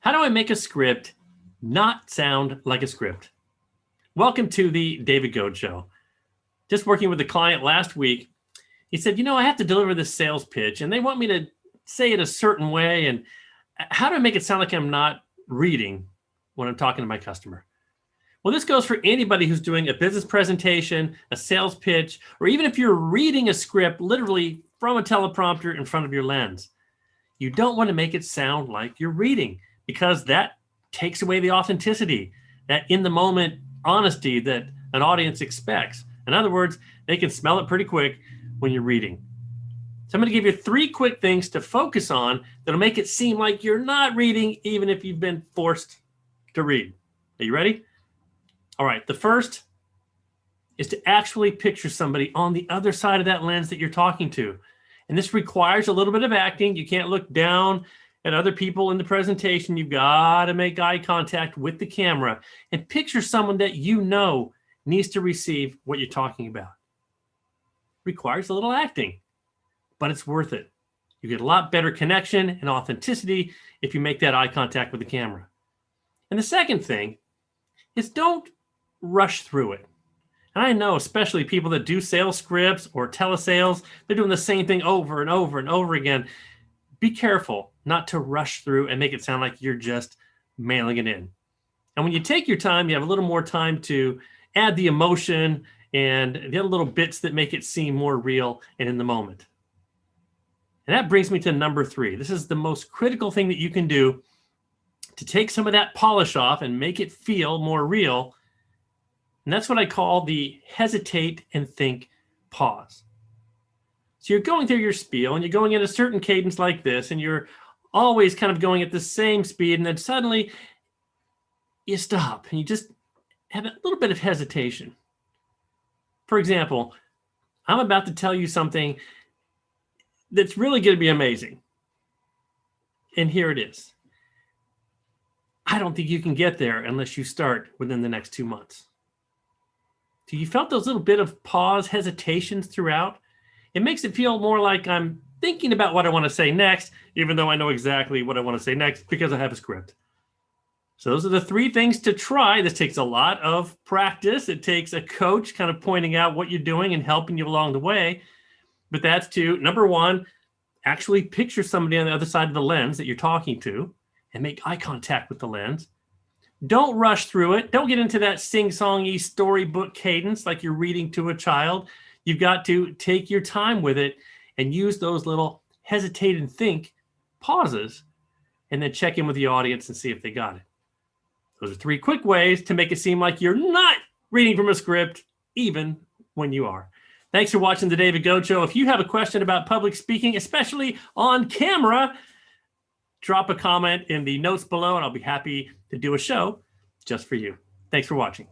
How do I make a script not sound like a script? Welcome to the David Goad Show. Just working with a client last week, he said, I have to deliver this sales pitch and they want me to say it a certain way. And how do I make it sound like I'm not reading when I'm talking to my customer? Well, this goes for anybody who's doing a business presentation, a sales pitch, or even if you're reading a script literally from a teleprompter in front of your lens. You don't want to make it sound like you're reading because that takes away the authenticity, that in the moment honesty that an audience expects. In other words, they can smell it pretty quick when you're reading. So I'm going to give you 3 quick things to focus on that'll make it seem like you're not reading, even if you've been forced to read. Are you ready? All right. The first is to actually picture somebody on the other side of that lens that you're talking to. And this requires a little bit of acting. You can't look down at other people in the presentation. You've got to make eye contact with the camera and picture someone that you know needs to receive what you're talking about. Requires a little acting, but it's worth it. You get a lot better connection and authenticity if you make that eye contact with the camera. And the second thing is don't rush through it. And I know, especially people that do sales scripts or telesales, they're doing the same thing over and over and over again. Be careful not to rush through and make it sound like you're just mailing it in. And when you take your time, you have a little more time to add the emotion and the other little bits that make it seem more real and in the moment. And that brings me to number 3. This is the most critical thing that you can do to take some of that polish off and make it feel more real. And that's what I call the hesitate and think pause. So you're going through your spiel and you're going at a certain cadence like this, and you're always kind of going at the same speed. And then suddenly you stop and you just have a little bit of hesitation. For example, I'm about to tell you something that's really going to be amazing. And here it is. I don't think you can get there unless you start within the next 2 months. So you felt those little bit of pause, hesitations throughout? It makes it feel more like I'm thinking about what I want to say next, even though I know exactly what I want to say next because I have a script. So those are the 3 things to try. This takes a lot of practice. It takes a coach kind of pointing out what you're doing and helping you along the way. But that's to, number 1, actually picture somebody on the other side of the lens that you're talking to and make eye contact with the lens. Don't rush through it. Don't get into that sing-songy storybook cadence like you're reading to a child. You've got to take your time with it and use those little hesitate and think pauses and then check in with the audience and see if they got it. Those are 3 quick ways to make it seem like you're not reading from a script, even when you are. Thanks for watching the David Goad Show. If you have a question about public speaking, especially on camera, drop a comment in the notes below and I'll be happy to do a show just for you. Thanks for watching.